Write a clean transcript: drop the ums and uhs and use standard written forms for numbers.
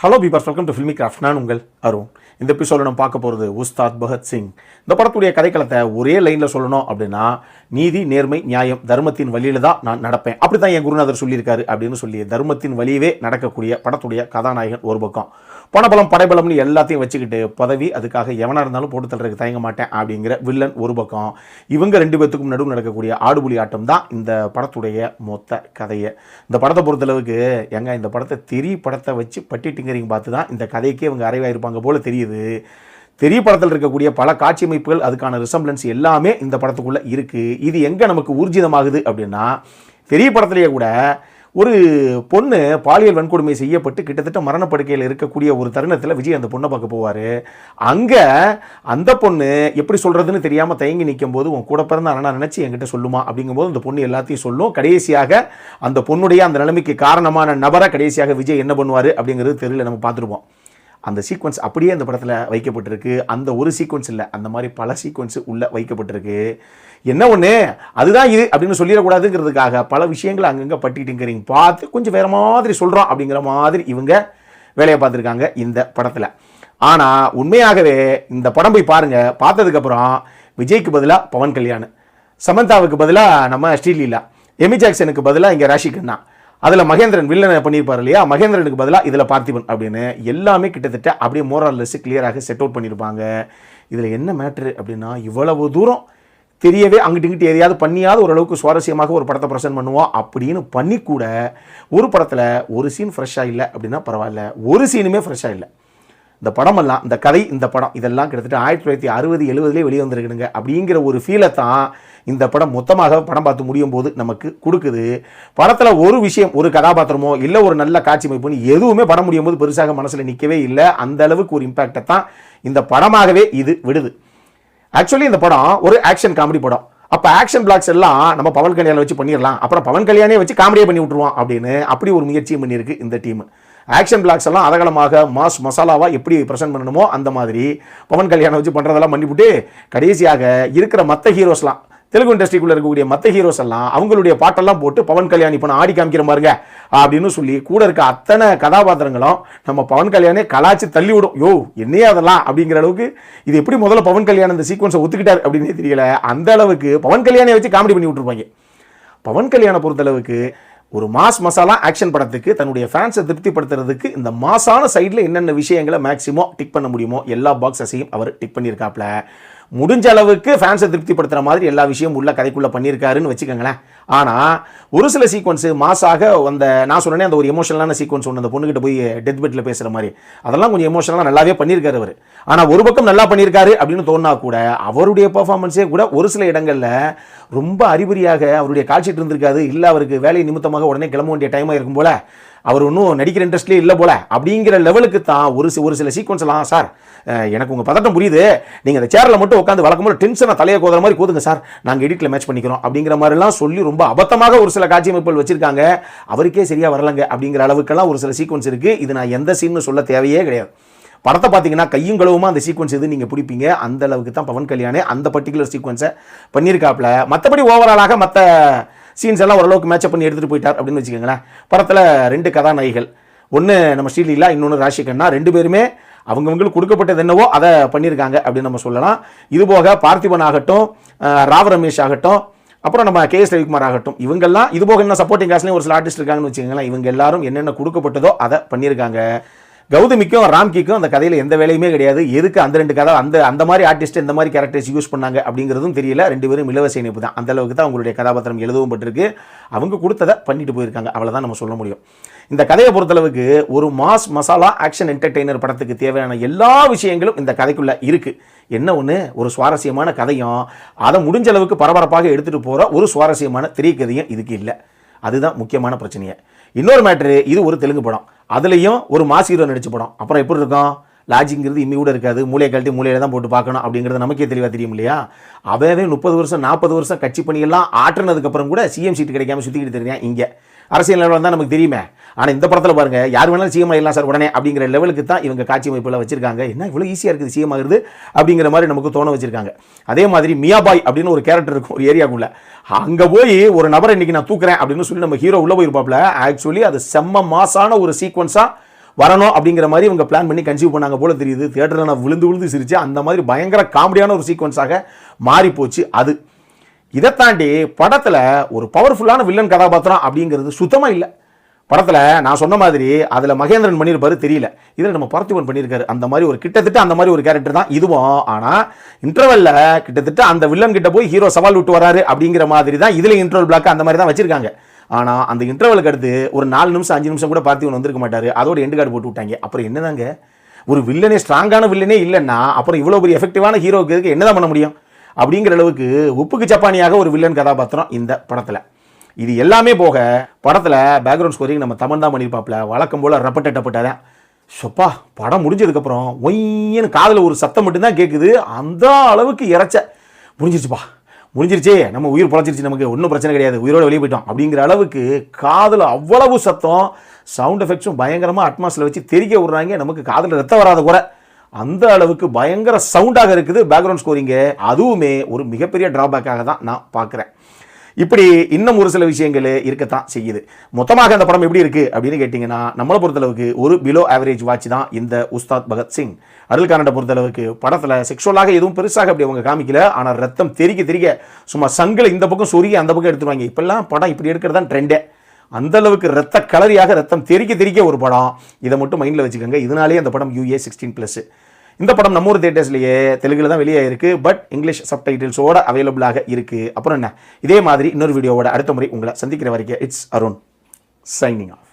Hello பீபர்ஸ், welcome to filmi craft. நான் உங்கள் அருண். இந்த எபிசோட நம்ம பார்க்க போகிறது உஸ்தாத் பகத்சிங். இந்த படத்துடைய கதைக்களத்தை ஒரே லைனில் சொல்லணும் அப்படின்னா, நீதி, நேர்மை, நியாயம், தர்மத்தின் வழியில தான் நான் நடப்பேன், அப்படி தான் என் குருநாதர் சொல்லியிருக்காரு அப்படின்னு சொல்லி தர்மத்தின் வழியவே நடக்கக்கூடிய படத்துடைய கதாநாயகன் ஒரு பக்கம், பணபலம் படைபலம்னு எல்லாத்தையும் வச்சுக்கிட்டு பதவி அதுக்காக எவனாக இருந்தாலும் போட்டு தள்ளுறதுக்கு தயங்க மாட்டேன் அப்படிங்கிற வில்லன் ஒரு பக்கம். இவங்க ரெண்டு பேத்துக்கும் நடுவு நடக்கக்கூடிய ஆடுபுலி ஆட்டம் தான் இந்த படத்துடைய மொத்த கதையை. இந்த படத்தை பொறுத்தளவுக்கு இந்த படத்தை தெரிய படத்தை வச்சு பட்டிட்டிங்கிறீங்க பார்த்து தான் இந்த கதைக்கே இவங்க அறைவாயிருப்பாங்க போல தெரியுது. தெரிய படத்தில் இருக்கக்கூடிய பல காட்சி அமைப்புகள், அதுக்கான ரிசம்பிளன்ஸ் எல்லாமே இந்த படத்துக்குள்ளே இருக்குது. இது எங்கே நமக்கு ஊர்ஜிதமாகுது அப்படின்னா, தெரிய படத்துலேயே கூட ஒரு பொண்ணு பாலியல் வன்கொடுமை செய்யப்பட்டு கிட்டத்தட்ட மரணப்படுக்கையில் இருக்கக்கூடிய ஒரு தருணத்தில் விஜய் அந்த பொண்ணை பார்க்க போவார். அங்கே அந்த பொண்ணு எப்படி சொல்கிறதுன்னு தெரியாமல் தயங்கி நிற்கும் போது, உன் கூட பிறந்த அண்ணா நினச்சி என்கிட்ட சொல்லுமா அப்படிங்கும்போது அந்த பொண்ணு எல்லாத்தையும் சொல்லும். கடைசியாக அந்த பொண்ணுடைய அந்த நிலைமைக்கு காரணமான நபரை கடைசியாக விஜய் என்ன பண்ணுவார் அப்படிங்கிறது தெரியல, நம்ம பார்த்துருப்போம். அந்த சீக்வன்ஸ் அப்படியே அந்த படத்தில் வைக்கப்பட்டிருக்கு. அந்த ஒரு சீக்வன்ஸ் இல்லை, அந்த மாதிரி பல சீக்வன்ஸு உள்ளே வைக்கப்பட்டிருக்கு. என்ன ஒன்று அதுதான் இது அப்படின்னு சொல்லிடக்கூடாதுங்கிறதுக்காக பல விஷயங்களை அங்கங்கே பட்டிட்டுங்கிறீங்க பார்த்து கொஞ்சம் வேறு மாதிரி சொல்கிறோம் அப்படிங்கிற மாதிரி இவங்க வேலையை பார்த்துருக்காங்க இந்த படத்தில். ஆனால் உண்மையாகவே இந்த படம் போய் பாருங்கள். பார்த்ததுக்கப்புறம் விஜய்க்கு பதிலாக பவன் கல்யாண், சமந்தாவுக்கு பதிலாக நம்ம ஸ்ரீலீலா, எமி ஜாக்சனுக்கு பதிலாக இங்கே ராஷி கண்ணா, அதில் மகேந்திரன் வில்லனை பண்ணியிருப்பார் இல்லையா, மகேந்திரனுக்கு பதிலாக இதில் பார்த்திபன் அப்படின்னு எல்லாமே கிட்டத்தட்ட அப்படியே மோரல்லஸ் கிளியராக செட் அவுட் பண்ணியிருப்பாங்க. இதில் என்ன மேட்ரு அப்படின்னா, இவ்வளவு தூரம் தெரியவே அங்கிட்டு இங்கிட்டு எதையாவது பண்ணியாவது ஓரளவுக்கு சுவாரஸ்யமாக ஒரு படத்தை ப்ரெசென்ட் பண்ணுவோம் அப்படின்னு பண்ணி கூட ஒரு படத்தில் ஒரு சீன் ஃப்ரெஷ்ஷாக இல்லை அப்படின்னா பரவாயில்ல, ஒரு சீனுமே ஃப்ரெஷ்ஷாக இல்லை. இந்த படமெல்லாம், இந்த கதை, இந்த படம் இதெல்லாம் கிட்டத்தட்ட 1960-70 வெளியே வந்துருக்குதுங்க அப்படிங்கிற ஒரு ஃபீலை தான் இந்த படம் மொத்தமாக படம் பார்த்து முடியும் போது நமக்கு கொடுக்குது. படத்தில் ஒரு விஷயம், ஒரு கதாபாத்திரமோ இல்லை ஒரு நல்ல காட்சி அமைப்புன்னு எதுவுமே படம் முடியும் போது பெருசாக மனசில் நிற்கவே இல்லை. அந்த அளவுக்கு ஒரு இம்பேக்டை தான் இந்த படமாகவே இது விடுது. ஆக்சுவலி இந்த படம் ஒரு ஆக்ஷன் காமெடி படம். அப்போ ஆக்ஷன் பிளாக்ஸ் எல்லாம் நம்ம பவன் கல்யாணை வச்சு பண்ணிடலாம், அப்புறம் பவன் கல்யாணே வச்சு காமெடியே பண்ணி விட்டுருவோம் அப்படின்னு அப்படி ஒரு முயற்சியும் பண்ணியிருக்கு இந்த டீம். ஆக்ஷன் பிளாக்ஸ் எல்லாம் அதகலமாக மாஸ் மசாலாவாக எப்படி ப்ரெசென்ட் பண்ணணுமோ அந்த மாதிரி பவன் கல்யாணம் வச்சு பண்ணுறதெல்லாம் பண்ணிவிட்டு கடைசியாக இருக்கிற மற்ற ஹீரோஸ்லாம், தெலுங்கு இண்டஸ்ட்ரிக்குள்ளே இருக்கக்கூடிய மற்ற ஹீரோஸ் எல்லாம் அவங்களுடைய பாட்டெல்லாம் போட்டு பவன் கல்யாண் இப்போ ஆடி காமிக்கிற பாருங்க அப்படின்னு சொல்லி கூட இருக்க அத்தனை கதாபாத்திரங்களும் நம்ம பவன் கல்யாணே கலாச்சி தள்ளி விடும். யோ என்னையே அதெல்லாம் அப்படிங்கிற அளவுக்கு இது எப்படி முதல்ல பவன் கல்யாண் இந்த சீக்வன்ஸை ஒத்துக்கிட்டார் அப்படின்னே தெரியல. அந்த அளவுக்கு பவன் கல்யாணை வச்சு காமெடி பண்ணி விட்டுருப்பாங்க. பவன் கல்யாணை பொறுத்தளவுக்கு ஒரு மாஸ் மசாலா ஆக்ஷன் படத்துக்கு தன்னுடைய ஃபேன்ஸை திருப்திப்படுத்துறதுக்கு இந்த மாசான சைடில் என்னென்ன விஷயங்களை மேக்ஸிமம் டிக் பண்ண முடியுமோ எல்லா பாக்ஸஸையும் அவர் டிக் பண்ணியிருக்காப்ல. முடிஞ்ச அளவுக்கு ஃபேன்ஸை திருப்திப்படுத்துகிற மாதிரி எல்லா விஷயமும் உள்ள கதைக்குள்ளே பண்ணியிருக்காருன்னு வச்சுக்கோங்களேன். ஆனால் ஒரு சில சீக்வன்ஸு மாசாக அந்த நான் சொன்னேனே அந்த ஒரு எமோஷனலான சீக்வன்ஸ் ஒன்று, அந்த பொண்ணுகிட்ட போய் டெத் பெட்டில் பேசுகிற மாதிரி, அதெல்லாம் கொஞ்சம் எமோஷனலாக நல்லாவே பண்ணியிருக்காரு அவர். ஆனால் ஒரு பக்கம் நல்லா பண்ணியிருக்காரு அப்படின்னு தோணுனா கூட அவருடைய பர்ஃபார்மன்ஸே கூட ஒரு சில இடங்களில் ரொம்ப அறிகுறியாக அவருடைய காட்சிட்டு இருந்திருக்காது. இல்லை அவருக்கு வேலை நிமித்தமாக உடனே கிளம்ப வேண்டிய டைமாக இருக்கும் போல, அவர் ஒன்றும் நடிக்கிற இன்ட்ரெஸ்ட்லேயே இல்லை போல அப்படிங்கிற லெவலுக்கு தான் ஒரு சில சீக்வன்ஸ் எல்லாம், சார் எனக்கு உங்கள் பதட்டம் புரியுது, நீங்கள் அந்த சேரில் மட்டும் உட்காந்து வழக்கம் போல டென்ஷனை தலையை கோதுற மாதிரி கோதுங்க சார், நாங்கள் எடிட்டில் மேட்ச் பண்ணிக்கிறோம் அப்படிங்கிற மாதிரிலாம் சொல்லி ரொம்ப அபத்தமாக ஒரு சில காட்சி அமைப்புகள் வச்சிருக்காங்க. அவருக்கே சரியாக வரலங்க அப்படிங்கிற அளவுக்கெல்லாம் ஒரு சில சீக்வன்ஸ் இருக்குது. இது நான் எந்த சீன்னு சொல்ல தேவையே கிடையாது. படத்தை பார்த்தீங்கன்னா கையும் களவுமா அந்த சீக்வன்ஸ் எது நீங்கள் பிடிப்பீங்க. அந்த அளவுக்கு தான் பவன் கல்யாணே அந்த பர்டிகுலர் சீக்வன்ஸை பண்ணியிருக்காப்புல. மற்றபடி ஓவராலாக மற்ற சீன்ஸ் எல்லாம் ஓரளவுக்கு மேட்சப் பண்ணி எடுத்துகிட்டு போயிட்டார் அப்படின்னு வச்சுக்கோங்களேன். படத்தில் 2 கதாநாயகிகள், ஒன்று நம்ம ஸ்ரீலீலா, இன்னொன்று ராஷி கண்ணா. 2 பேருமே அவங்கவுங்களுக்கு கொடுக்கப்பட்டது என்னவோ அதை பண்ணியிருக்காங்க அப்படின்னு நம்ம சொல்லலாம். இதுபோக பார்த்திபன் ஆகட்டும், ராவ் ரமேஷ் ஆகட்டும், அப்புறம் நம்ம KS ரவிக்குமார் ஆகட்டும், இவங்கெல்லாம் இதுபோக என்ன சப்போர்ட்டிங் காஸ்ட்லேயும் ஒரு சில ஆர்டிஸ்ட் இருக்காங்கன்னு வச்சுக்கோங்களேன். இவங்க எல்லாரும் என்னென்ன கொடுக்கப்பட்டதோ அதை பண்ணியிருக்காங்க. கௌதமிக்கும் ராம்கிக்கும் அந்த கதையில் எந்த வேலையுமே கிடையாது. எதுக்கு அந்த 2 கதை அந்த மாதிரி ஆர்டிஸ்ட் இந்த மாதிரி கேரக்டர்ஸ் யூஸ் பண்ணாங்க அப்படிங்கிறதும் தெரியல. 2 பேரும் இலவச இணைப்பு தான். அந்த அளவுக்கு தான் அவங்களுடைய கதாபாத்திரம் எழுதவும் பட்டிருக்கு. அவங்க கொடுத்ததை பண்ணிட்டு போயிருக்காங்க, அவ்வளோதான் நம்ம சொல்ல முடியும். இந்த கதையை பொறுத்தளவுக்கு ஒரு மாஸ் மசாலா ஆக்ஷன் என்டர்டெய்னர் படத்துக்கு தேவையான எல்லா விஷயங்களும் இந்த கதைக்குள்ளே இருக்குது. என்ன ஒன்று, ஒரு சுவாரஸ்யமான கதையும் அதை முடிஞ்ச அளவுக்கு பரபரப்பாக எடுத்துகிட்டு போகிற ஒரு சுவாரஸ்யமான திரைக்கதையும் இதுக்கு இல்லை. அதுதான் முக்கியமான பிரச்சனையை. இன்னொரு மேட்ரு, இது ஒரு தெலுங்கு படம், அதுலேயும் ஒரு மாஸ் ஹீரோ நடிச்ச படம். அப்புறம் எப்படி இருக்கும், லாஜிக்ங்கிறது இம்மி கூட இருக்காது. மூளையை கழட்டி மூளையில தான் போட்டு பார்க்கணும் அப்படிங்கிறது நமக்கே தெளிவாக தெரியும் இல்லையா. அவவே 30 வருஷம் 40 வருஷம் கட்சி பணியெல்லாம் ஆற்றினதுக்கப்புறம் கூட சிஎம் சீட்டு கிடைக்காம சுற்றிக்கிட்டு தெரியும். இங்கே அரசியல் லெவலில் தான் நமக்கு தெரியுமே. ஆனால் இந்த படத்தில் பாருங்கள், யார் வேணாலும் சிஎம் ஆகிடலாம் சார் உடனே அப்படிங்கிற லெவலுக்கு தான் இவங்க காட்சி அமைப்பில் வச்சிருக்காங்க. என்ன இவ்வளோ ஈஸியாக இருக்குது சிஎம் ஆகுது அப்படிங்கிற மாதிரி நமக்கு தோண வச்சிருக்காங்க. அதே மாதிரி மியாபாய் அப்படின்னு ஒரு கேரக்டர் இருக்கும் ஒரு ஏரியாக்குள்ளே. அங்கே போய் ஒரு நபரை இன்றைக்கி நான் தூக்குறேன் அப்படின்னு சொல்லி நம்ம ஹீரோ உள்ளே போயிருப்பாப்ல. ஆக்சுவலி அது செம்ம மாசான ஒரு சீக்வன்ஸாக வரணும் அப்படிங்கிற மாதிரி இவங்க பிளான் பண்ணி கன்சீவ் பண்ணாங்க போல தெரியுது. தியேட்டரில் நான் விழுந்து சிரிச்சு அந்த மாதிரி பயங்கர காமெடியான ஒரு சீக்வன்ஸாக மாறி போச்சு அது. இதை தாண்டி படத்தில் ஒரு பவர்ஃபுல்லான வில்லன் கதாபாத்திரம் அப்படிங்கிறது சுத்தமாக இல்லை. படத்தில் நான் சொன்ன மாதிரி அதில் மகேந்திரன் பண்ணியிருப்பாரு தெரியல, இதில் நம்ம பார்த்திபன் பண்ணியிருக்காரு. அந்த மாதிரி ஒரு கிட்டத்தட்ட அந்த மாதிரி ஒரு கேரக்டர் தான் இதுவும். ஆனால் இன்டர்வெல்ல கிட்டத்தட்ட அந்த வில்லன் கிட்ட போய் ஹீரோ சவால் விட்டு வராரு அப்படிங்கிற மாதிரி தான் இதில் இன்டர்வல் பிளாக் அந்த மாதிரி தான் வச்சிருக்காங்க. ஆனால் அந்த இன்டர்வலுக்கு அடுத்து ஒரு 4 நிமிஷம் 5 நிமிஷம் கூட பார்த்திபன் வந்திருக்க மாட்டார். அதோட எண்டு கார்டு போட்டு விட்டாங்க. அப்புறம் என்னதாங்க, ஒரு வில்லனே ஸ்ட்ராங்கான வில்லனே இல்லைன்னா அப்புறம் இவ்வளோ பெரிய எஃபெக்டிவான ஹீரோக்கு என்னதான் பண்ண முடியும் அப்படிங்கிற அளவுக்கு உப்புக்கு சப்பானியாக ஒரு வில்லன் கதாபாத்திரம் இந்த படத்தில். இது எல்லாமே போக படத்தில் பேக்ரவுண்ட் ஸ்கோரிங் நம்ம தமன் தான் பண்ணியிருப்பாப்ல. வழக்கம் போல் ரப்பட்டப்பட்டாதான் சொப்பா படம் முடிஞ்சதுக்கப்புறம் ஒய்யன்னு காதில் ஒரு சத்தம் மட்டும்தான் கேட்குது. அந்த அளவுக்கு இறைச்ச முடிஞ்சிருச்சே, நம்ம உயிர் பொழைச்சிருச்சு, நமக்கு ஒன்றும் பிரச்சனை கிடையாது, உயிரோடு வெளியே போயிட்டோம் அப்படிங்கிற அளவுக்கு காதில் அவ்வளவு சத்தம். சவுண்ட் எஃபெக்ட்ஸும் பயங்கரமாக அட்மாஸில் வச்சு தெறிக்க விடுறாங்க. நமக்கு காதில் ரத்தம் வராத கூட அந்த அளவுக்கு பயங்கர சவுண்டாக இருக்குது பேக்ரவுண்ட் ஸ்கோரிங்கு. அதுவுமே ஒரு மிகப்பெரிய டிராபேக்காக தான் நான் பார்க்குறேன். இப்படி இன்னும் ஒரு சில விஷயங்கள் இருக்கத்தான் செய்யுது. மொத்தமாக அந்த படம் எப்படி இருக்குது அப்படின்னு கேட்டிங்கன்னா, நம்மளை பொறுத்தளவுக்கு ஒரு பிலோ ஆவரேஜ் வாட்ச் தான் இந்த உஸ்தாத் பகத்சிங். அருள் கானண்டை பொறுத்தளவுக்கு படத்தில் செக்ஷுவலாக எதுவும் பெருசாக அப்படி அவங்க காமிக்கல. ஆனால் ரத்தம் தெறிக்க சும்மா சங்கில் இந்த பக்கம் சொருகி அந்த பக்கம் எடுத்துருவாங்க. இப்பெல்லாம் படம் இப்படி எடுக்கிறது தான் ட்ரெண்டே. அந்த அளவுக்கு ரத்த கலரியாக ரத்தம் தெறிக்க ஒரு படம். இதை மட்டும் மைண்டில் வச்சுக்கோங்க. இதனாலே அந்த படம் UA 16+. இந்த படம் நம்ம ஊர் தியேட்டர்ஸ்லேயே தெலுங்குல தான் வெளியே இருக்குது, பட் இங்கிலீஷ் சப்டைட்டில்ஸோட அவைலபிளாக இருக்குது. அப்புறம் என்ன, இதே மாதிரி இன்னொரு வீடியோவோட அடுத்த முறை உங்களை சந்திக்கிற வரைக்கும் இட்ஸ் அருண் சைனிங் ஆஃப்.